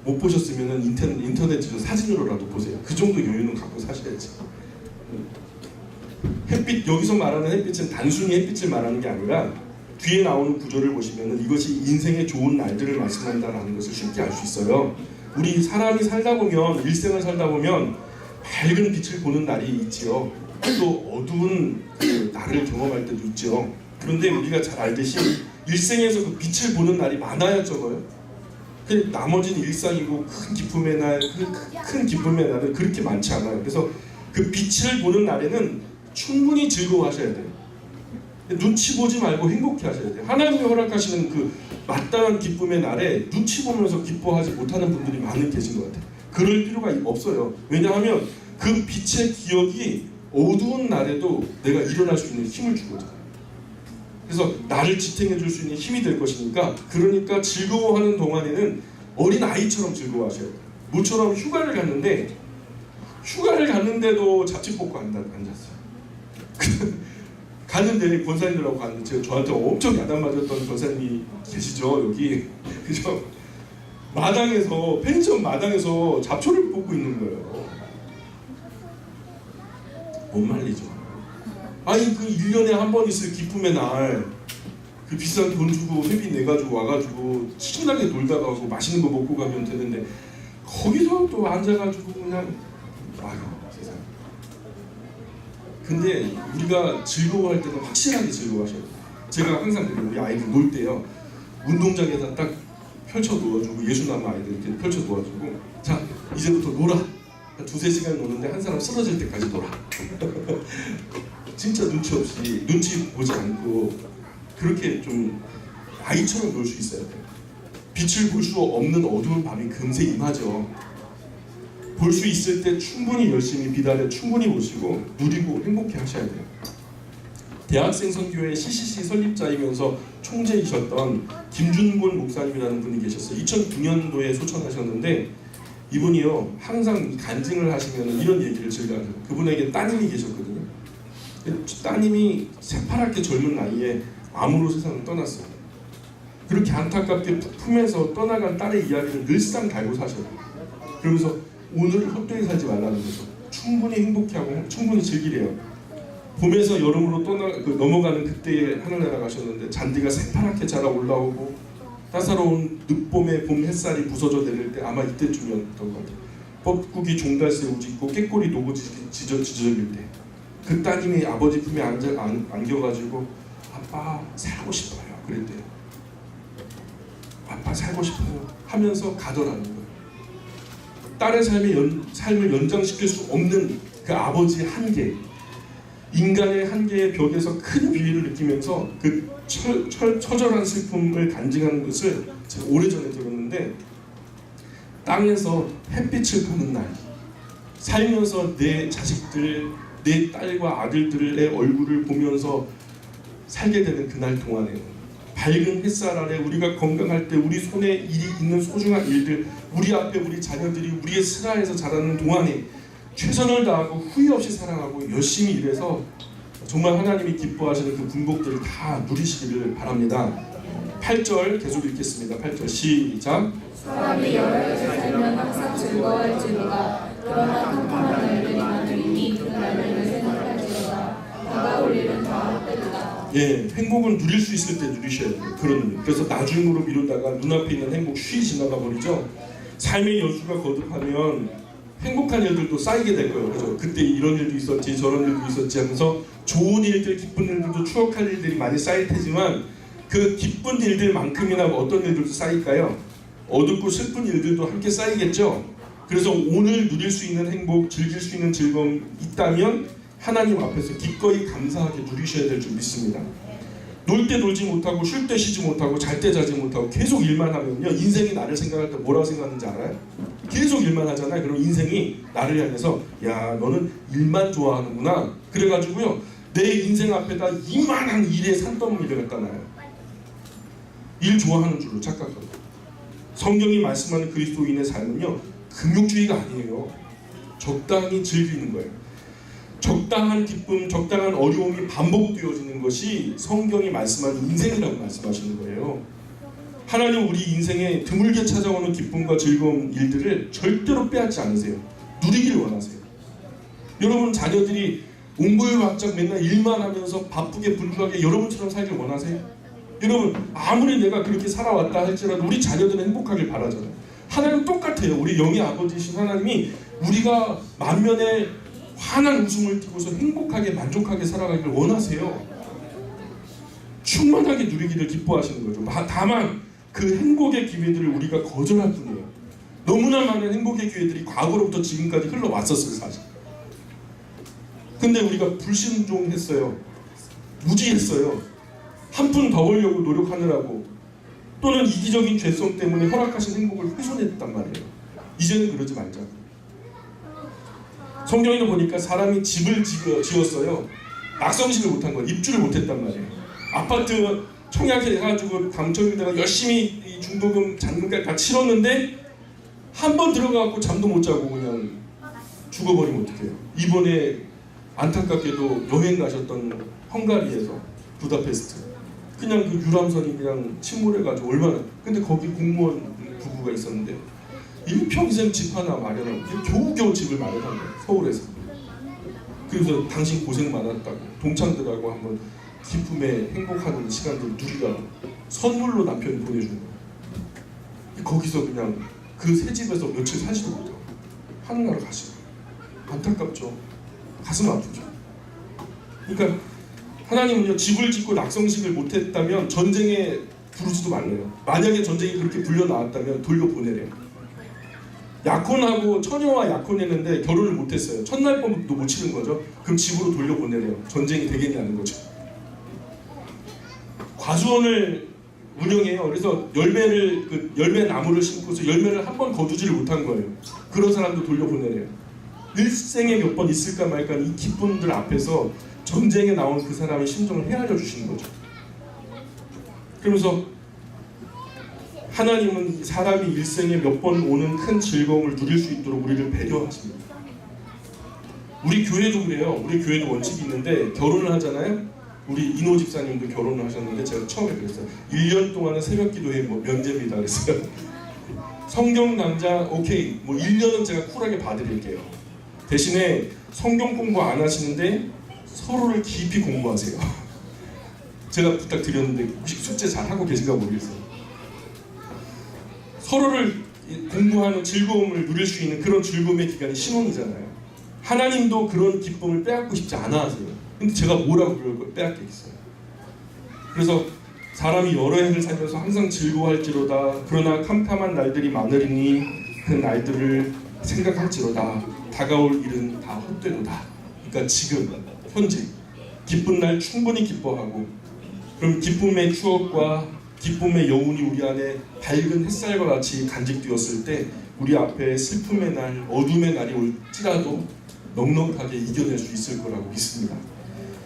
못 보셨으면 인터넷으로 사진으로라도 보세요. 그 정도 여유는 갖고 사셔야지. 햇빛, 여기서 말하는 햇빛은 단순히 햇빛을 말하는 게 아니라 뒤에 나오는 구절을 보시면 이것이 인생의 좋은 날들을 말씀한다는 것을 쉽게 알 수 있어요. 우리 사람이 살다 보면, 일생을 살다 보면 밝은 빛을 보는 날이 있지요. 또 어두운 그 날을 경험할 때도 있죠. 그런데 우리가 잘 알듯이 일생에서 그 빛을 보는 날이 많아야 적어요. 나머지는 일상이고 큰 기쁨의 날, 큰 기쁨의 날은 그렇게 많지 않아요. 그래서 그 빛을 보는 날에는 충분히 즐거워하셔야 돼요. 눈치 보지 말고 행복해 하셔야 돼요. 하나님이 허락하시는 그 마땅한 기쁨의 날에 눈치 보면서 기뻐하지 못하는 분들이 많이 계신 것 같아요. 그럴 필요가 없어요. 왜냐하면 그 빛의 기억이 어두운 날에도 내가 일어날 수 있는 힘을 주거든요. 그래서 나를 지탱해 줄 수 있는 힘이 될 것이니까, 그러니까 즐거워하는 동안에는 어린 아이처럼 즐거워하셔야 돼요. 모처럼 휴가를 갔는데도 잡지 뽑고 앉았어요. 갔는데 권사님들하고 갔는데 저한테 엄청 야단 맞았던 권사님이 계시죠, 여기. 그죠? 마당에서, 펜션 마당에서 잡초를 뽑고 있는 거예요. 못 말리죠. 아니 그 1년에 한 번 있을 기쁨의 날, 그 비싼 돈 주고 회비 내가지고 와가지고 신나게 놀다 가고 맛있는 거 먹고 가면 되는데 거기서 또 앉아가지고 그냥 아유 세상에. 근데 우리가 즐거워할 때는 확실하게 즐거워하셔야 돼요. 제가 항상 그래요. 우리 아이들 놀 때요, 운동장에다 딱 펼쳐 놓아주고, 예수남 아이들 이렇게 펼쳐 놓아주고, 자 이제부터 놀아. 한 2-3시간 노는데 한 사람 쓰러질 때까지 놀아. 진짜 눈치 보지 않고 그렇게 좀 아이처럼 놀 수 있어야 돼요. 빛을 볼 수 없는 어두운 밤이 금세 임하죠. 볼 수 있을 때 충분히 열심히 비달에 충분히 보시고 누리고 행복해 하셔야 돼요. 대학생 선교회 CCC 설립자이면서 총재이셨던 김준곤 목사님이라는 분이 계셨어요. 2009년도에 소천하셨는데 이분이요 항상 간증을 하시면 이런 얘기를 즐겨하죠. 그분에게 따님이 계셨거든요. 따님이 새파랗게 젊은 나이에 암으로 세상을 떠났어요. 그렇게 안타깝게 품에서 떠나간 딸의 이야기를 늘상 달고 사셔요. 그러면서 오늘을 헛되이 살지 말라는 거죠. 충분히 행복해하고 충분히 즐기래요. 봄에서 여름으로 넘어가는 그때에 하늘나라 가셨는데 잔디가 새파랗게 자라 올라오고 따사로운 늦봄에 봄 햇살이 부서져 내릴 때 아마 이때쯤이었던 것 같아요. 뻐꾸기 종달새 우짖고 깨꼬리 노고 지저질 때 그 따님이 아버지 품에 안겨가지고 아빠 살고 싶어요 그랬대요. 아빠 살고 싶어요 하면서 가더라는 거예요. 딸의 삶을 연장시킬 수 없는 그 아버지의 한계, 인간의 한계의 벽에서 큰 비위를 느끼면서 그 처절한 슬픔을 간증하는 것을 제가 오래전에 들었는데, 땅에서 햇빛을 보는 날, 살면서 내 자식들, 내 딸과 아들들의 얼굴을 보면서 살게 되는 그날 동안에 밝은 햇살 아래 우리가 건강할 때 우리 손에 일이 있는 소중한 일들, 우리 앞에 우리 자녀들이 우리의 슬하에서 자라는 동안에 최선을 다하고 후회 없이 사랑하고 열심히 일해서 정말 하나님이 기뻐하시는 그 분복들을 다 누리시기를 바랍니다. 8절 계속 읽겠습니다. 8절 시작. 사람이 여러 가지 살면 항상 즐거워할지로다. 그러나 컴컴한 날들이 많으니 그 날들을 생각할지로다. 다가올 일은 다 헛되리다. 예, 행복은 누릴 수 있을 때 누리셔야 돼요. 그래서 나중으로 미루다가 눈앞에 있는 행복 쉬이 지나가 버리죠. 삶의 여수가 거듭하면 행복한 일들도 쌓이게 될 거예요. 그죠? 그때 이런 일도 있었지 저런 일도 있었지 하면서 좋은 일들, 기쁜 일들도 추억할 일들이 많이 쌓일 테지만 그 기쁜 일들만큼이나 어떤 일들도 쌓일까요? 어둡고 슬픈 일들도 함께 쌓이겠죠. 그래서 오늘 누릴 수 있는 행복, 즐길 수 있는 즐거움이 있다면 하나님 앞에서 기꺼이 감사하게 누리셔야 될 줄 믿습니다. 놀 때 놀지 못하고 쉴 때 쉬지 못하고 잘 때 자지 못하고 계속 일만 하면요, 인생이 나를 생각할 때 뭐라고 생각하는지 알아요? 계속 일만 하잖아요. 그럼 인생이 나를 향해서 야 너는 일만 좋아하는구나 그래가지고요 내 인생 앞에다 이만한 일의 산더미를 갖다 놔요. 일 좋아하는 줄로 착각하고. 성경이 말씀하는 그리스도인의 삶은요 금욕주의가 아니에요. 적당히 즐기는 거예요. 적당한 기쁨, 적당한 어려움이 반복되어지는 것이 성경이 말씀하는 인생이라고 말씀하시는 거예요. 하나님 우리 인생에 드물게 찾아오는 기쁨과 즐거운 일들을 절대로 빼앗지 않으세요. 누리기를 원하세요. 여러분 자녀들이 옹골박작 맨날 일만 하면서 바쁘게 분주하게 여러분처럼 살길 원하세요? 여러분 아무리 내가 그렇게 살아왔다 할지라도 우리 자녀들은 행복하길 바라잖아요. 하나님 똑같아요. 우리 영의 아버지이신 하나님이 우리가 만면에 환한 웃음을 띠고서 행복하게 만족하게 살아가기를 원하세요. 충만하게 누리기를 기뻐하시는 거죠. 다만 그 행복의 기회들을 우리가 거절할 뿐이에요. 너무나 많은 행복의 기회들이 과거로부터 지금까지 흘러왔었어요. 사실. 근데 우리가 불신종했어요. 무지했어요. 한 푼 더 벌려고 노력하느라고 또는 이기적인 죄성 때문에 허락하신 행복을 훼손했단 말이에요. 이제는 그러지 말자. 성경에도 보니까 사람이 집을 지었어요. 낙성식을 못한 거예요. 입주를 못했단 말이에요. 아파트 청약해가지고 당첨되다가 열심히 이 중도금 잔금까지 다 치렀는데 한 번 들어가고 잠도 못 자고 그냥 죽어버리면 어떡해요. 이번에 안타깝게도 여행 가셨던 헝가리에서 부다페스트 그냥 그 유람선이 그냥 침몰해가지고 얼마나 근데 거기 공무원 부부가 있었는데 일평생 집 하나 마련하고 겨우겨우 집을 마련한 거예요. 서울에서. 그래서 당신 고생 많았다고 동창들하고 한번 기쁨에 행복하는 시간들 누리라고 선물로 남편이 보내준 거예요. 거기서 그냥 그 새 집에서 며칠 살지도 못하고 하늘나라 가시고 안타깝죠. 가슴 아프죠. 그러니까 하나님은요 집을 짓고 낙성식을 못했다면 전쟁에 부르지도 말래요. 만약에 전쟁이 그렇게 불려 나왔다면 돌려보내래요. 약혼하고 처녀와 약혼했는데 결혼을 못했어요. 첫날 밤도 못 치른 거죠. 그럼 집으로 돌려보내래요. 전쟁이 되겠냐는 거죠. 과수원을 운영해요. 그래서 열매를 열매 나무를 심고서 열매를 한 번 거두지를 못한 거예요. 그런 사람도 돌려보내래요. 일생에 몇 번 있을까 말까 이 기쁨들 앞에서 전쟁에 나온 그 사람의 심정을 헤아려 주시는 거죠. 그러면서 하나님은 사람이 일생에 몇 번 오는 큰 즐거움을 누릴 수 있도록 우리를 배려하십니다. 우리 교회도 그래요. 우리 교회도 원칙이 있는데 결혼을 하잖아요. 우리 인호 집사님도 결혼을 하셨는데 제가 처음에 그랬어요. 1년 동안은 새벽 기도회 면제입니다. 그랬어요. 성경 강좌 오케이. 1년은 제가 쿨하게 봐드릴게요. 대신에 성경 공부 안 하시는데 서로를 깊이 공부하세요. 제가 부탁드렸는데 혹시 숙제 잘 하고 계신가 모르겠어요. 서로를 공부하는 즐거움을 누릴 수 있는 그런 즐거움의 기간이 신혼이잖아요. 하나님도 그런 기쁨을 빼앗고 싶지 않아 하세요. 근데 제가 뭐라고 그걸 빼앗겠어요. 그래서 사람이 여러 해를 살면서 항상 즐거워할지로다. 그러나 캄캄한 날들이 많으리니 그 날들을 생각할지로다. 다가올 일은 다 헛되도다. 그러니까 지금 현재 기쁜 날 충분히 기뻐하고, 그럼 기쁨의 추억과 기쁨의 여운이 우리 안에 밝은 햇살과 같이 간직되었을 때 우리 앞에 슬픔의 날, 어둠의 날이 올지라도 넉넉하게 이겨낼 수 있을 거라고 믿습니다.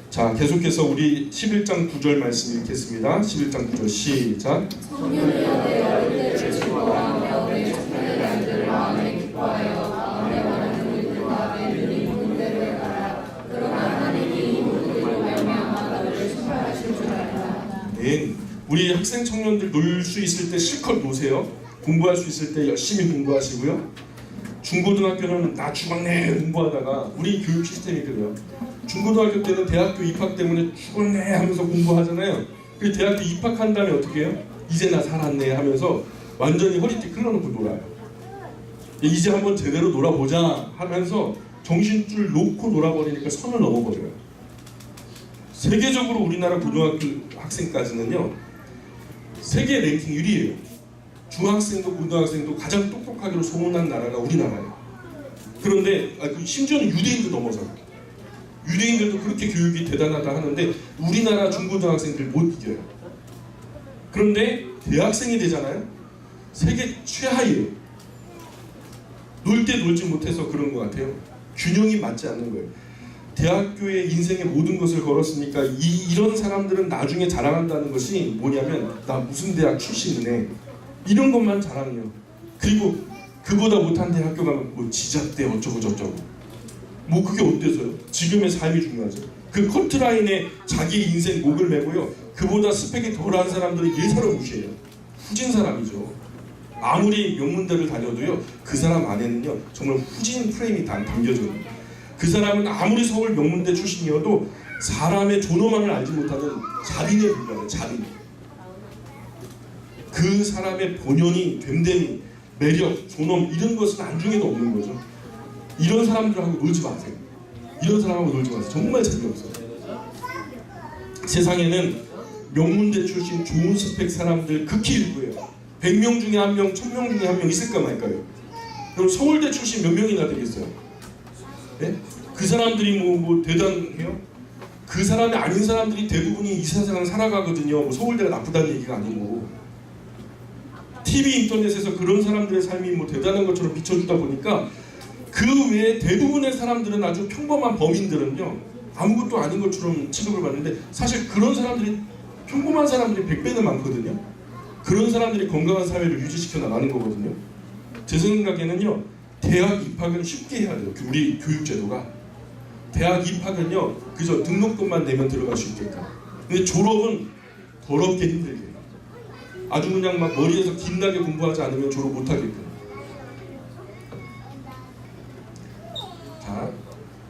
자, 계속해서 우리 11장 9절 말씀 읽겠습니다. 11장 9절 시작. 청년이여 내 어릴 때를 즐거워하며 내 청년의 날들을 마음에 기뻐하여 마음에 원하는 일들과 내 눈이 보는 대로 해가라. 그러나 하나님이 이 모든 일로 말미암아 너를 심판하실 줄 알라. 네, 우리 학생 청년들 놀 수 있을 때 실컷 노세요. 공부할 수 있을 때 열심히 공부하시고요. 중고등학교는 나 죽었네 공부하다가, 우리 교육 시스템이 그래요. 중고등학교 때는 대학교 입학 때문에 죽었네 하면서 공부하잖아요. 그리고 대학교 입학한 다음에 어떻게 해요? 이제 나 살았네 하면서 완전히 허리띠 끌어놓고 놀아요. 이제 한번 제대로 놀아보자 하면서 정신줄 놓고 놀아버리니까 선을 넘어버려요. 세계적으로 우리나라 고등학교 학생까지는요, 세계 랭킹 1위예요. 중학생도 고등학생도 가장 똑똑하기로 소문난 나라가 우리나라예요. 그런데 심지어는 유대인도 넘어서요. 유대인들도 그렇게 교육이 대단하다 하는데 우리나라 중고등학생들 못 이겨요. 그런데 대학생이 되잖아요. 세계 최하위예요. 놀 때 놀지 못해서 그런 것 같아요. 균형이 맞지 않는 거예요. 대학교의 인생의 모든 것을 걸었으니까 이런 사람들은 나중에 자랑한다는 것이 뭐냐면 나 무슨 대학 출신이네 이런 것만 자랑해요. 그리고 그보다 못한 대학교 가면 지잡대 어쩌고 저쩌고 그게 어때서요? 지금의 삶이 중요하죠. 그 커트라인에 자기 인생 목을 메고요, 그보다 스펙이 덜한 사람들은 예사로 무시해요. 후진 사람이죠. 아무리 명문대를 다녀도요, 그 사람 안에는요 정말 후진 프레임이 담겨져요. 그 사람은 아무리 서울 명문대 출신이어도 사람의 존엄함을 알지 못하는 자빈에 불과해요. 자빈. 그 사람의 본연이, 됨됨이, 매력, 존엄 이런 것은 안중에도 없는 거죠. 이런 사람들하고 놀지 마세요. 이런 사람하고 놀지 마세요. 정말 재미없어요. 세상에는 명문대 출신 좋은 스펙 사람들 극히 일부예요. 100명 중에 1명, 1000명 중에 1명 있을까 말까요? 그럼 서울대 출신 몇 명이나 되겠어요? 네? 그 사람들이 뭐 대단해요? 그 사람이 아닌 사람들이 대부분이 이 세상을 살아가거든요. 서울대가 나쁘다는 얘기가 아니고, TV 인터넷에서 그런 사람들의 삶이 대단한 것처럼 비춰주다 보니까 그 외에 대부분의 사람들은, 아주 평범한 범인들은요 아무것도 아닌 것처럼 취급을 받는데, 사실 그런 사람들이, 평범한 사람들이 100배는 많거든요. 그런 사람들이 건강한 사회를 유지시켜 나가는 거거든요. 제 생각에는요, 대학 입학은 쉽게 해야 돼요. 우리 교육제도가. 대학 입학은요 그저 등록금만 내면 들어갈 수 있게끔. 근데 졸업은 더럽게 힘들게 해요. 아주 그냥 막 머리에서 긴나게 공부하지 않으면 졸업 못하게끔. 자,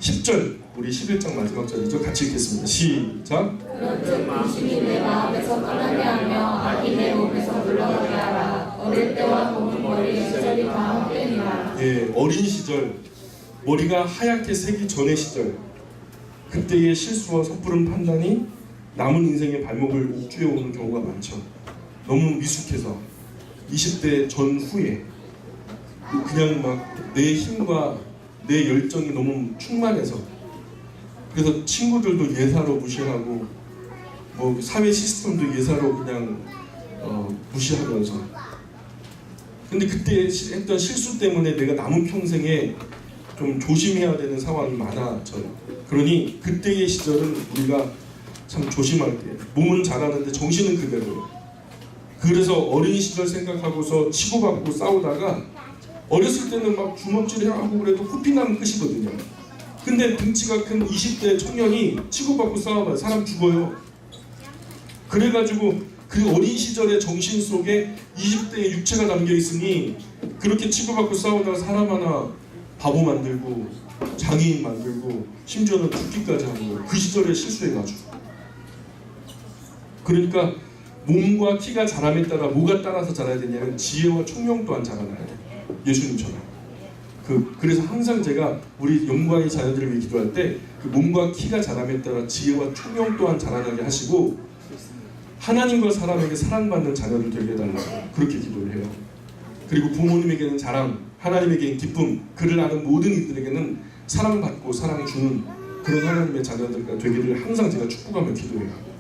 10절, 우리 11장 마지막 절이죠. 같이 읽겠습니다. 시작. 그런즉 당신이 내 마음에서 떠나게 하며 악이 내 몸에서 물러가게 하라. 어릴 때와 검은 머리 시절이 다 헛되니라. 예, 어린 시절, 머리가 하얗게 새기 전의 시절, 그때의 실수와 섣부른 판단이 남은 인생의 발목을 옥죄어 오는 경우가 많죠. 너무 미숙해서 20대 전후에 그냥 막 내 힘과 내 열정이 너무 충만해서, 그래서 친구들도 예사로 무시하고 사회 시스템도 예사로 그냥 무시하면서. 근데 그때 했던 실수 때문에 내가 남은 평생에 좀 조심해야 되는 상황이 많아져요. 그러니 그때의 시절은 우리가 참 조심할 때, 몸은 잘하는데 정신은 그대로예요. 그래서 어린 시절 생각하고서 치고받고 싸우다가 어렸을 때는 막 주먹질하고 그래도 코피나면 끝이거든요. 근데 등치가 큰 20대 청년이 치고받고 싸워봐요. 사람 죽어요. 그래가지고 그 어린 시절의 정신 속에 20대의 육체가 담겨있으니 그렇게 치고받고 싸우다가 사람 하나 바보 만들고 장애인 만들고 심지어는 죽기까지 하는 거예요. 그 시절에 실수해가지고. 그러니까 몸과 키가 자람에 따라 뭐가 따라서 자라야 되냐면 지혜와 총명 또한 자라나야 돼요. 예수님처럼. 그래서 항상 제가 우리 영광의 자녀들을 위해 기도할 때 그 몸과 키가 자람에 따라 지혜와 총명 또한 자라나게 하시고 하나님과 사람에게 사랑받는 자녀들 되게 해달라고 그렇게 기도를 해요. 그리고 부모님에게는 자랑, 하나님에게는 기쁨, 그를 아는 모든 이들에게는 사랑받고 사랑 주는 그런 하나님의 자녀들과 되기를 항상 제가 축복하며 기도해요.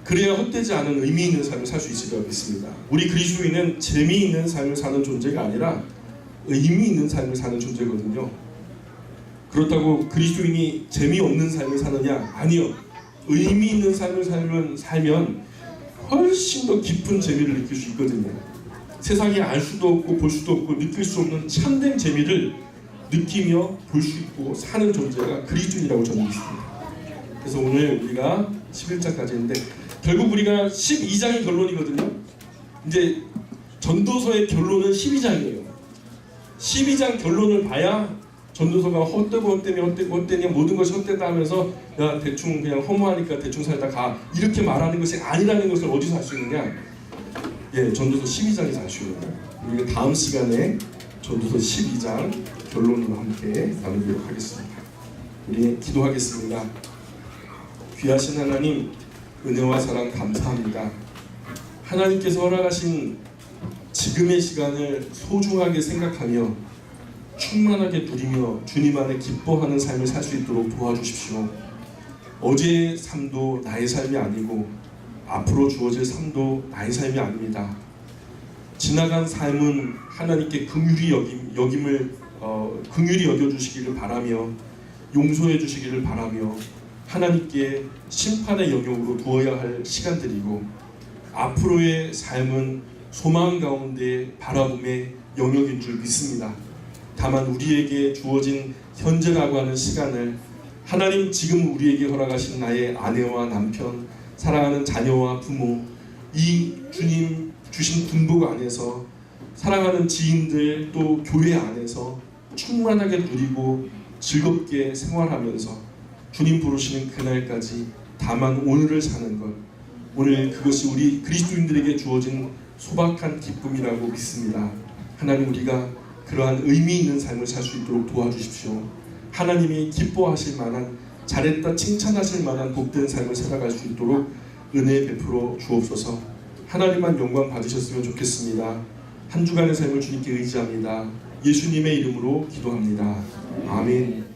그래야 헛되지 않은 의미 있는 삶을 살 수 있으리라 믿습니다. 우리 그리스도인은 재미있는 삶을 사는 존재가 아니라 의미 있는 삶을 사는 존재거든요. 그렇다고 그리스도인이 재미없는 삶을 사느냐? 아니요. 의미 있는 삶을 살면 훨씬 더 깊은 재미를 느낄 수 있거든요. 세상에 알 수도 없고 볼 수도 없고 느낄 수 없는 참된 재미를 느끼며 볼 수 있고 사는 존재가 그리스도인이라고 저는 믿습니다. 그래서 오늘 우리가 11장까지 했는데 결국 우리가 12장이 결론이거든요. 이제 전도서의 결론은 12장이에요. 12장 결론을 봐야 전도서가 헛되냐 모든 것이 헛되다 하면서 야 대충 그냥 허무하니까 대충 살다 가 이렇게 말하는 것이 아니라는 것을 어디서 알 수 있느냐? 예, 전도서 12장에서 알 수 있는 거예요. 우리가 다음 시간에 전도서 12장 결론으로 함께 나누도록 하겠습니다. 우리 기도하겠습니다. 귀하신 하나님, 은혜와 사랑 감사합니다. 하나님께서 허락하신 지금의 시간을 소중하게 생각하며 충만하게 누리며 주님 안에 기뻐하는 삶을 살 수 있도록 도와주십시오. 어제의 삶도 나의 삶이 아니고 앞으로 주어질 삶도 나의 삶이 아닙니다. 지나간 삶은 하나님께 긍휼히 여겨주시기를 바라며 용서해 주시기를 바라며 하나님께 심판의 영역으로 두어야 할 시간들이고 앞으로의 삶은 소망 가운데 바라봄의 영역인 줄 믿습니다. 다만 우리에게 주어진 현재라고 하는 시간을 하나님 지금 우리에게 허락하신 나의 아내와 남편, 사랑하는 자녀와 부모, 이 주님 주신 군복 안에서 사랑하는 지인들 또 교회 안에서 충만하게 누리고 즐겁게 생활하면서 주님 부르시는 그날까지 다만 오늘을 사는 것, 오늘 그것이 우리 그리스도인들에게 주어진 소박한 기쁨이라고 믿습니다. 하나님 우리가 그러한 의미 있는 삶을 살 수 있도록 도와주십시오. 하나님이 기뻐하실 만한 잘했다 칭찬하실 만한 복된 삶을 살아갈 수 있도록 은혜 베풀어 주옵소서. 하나님만 영광 받으셨으면 좋겠습니다. 한 주간의 삶을 주님께 의지합니다. 예수님의 이름으로 기도합니다. 아멘.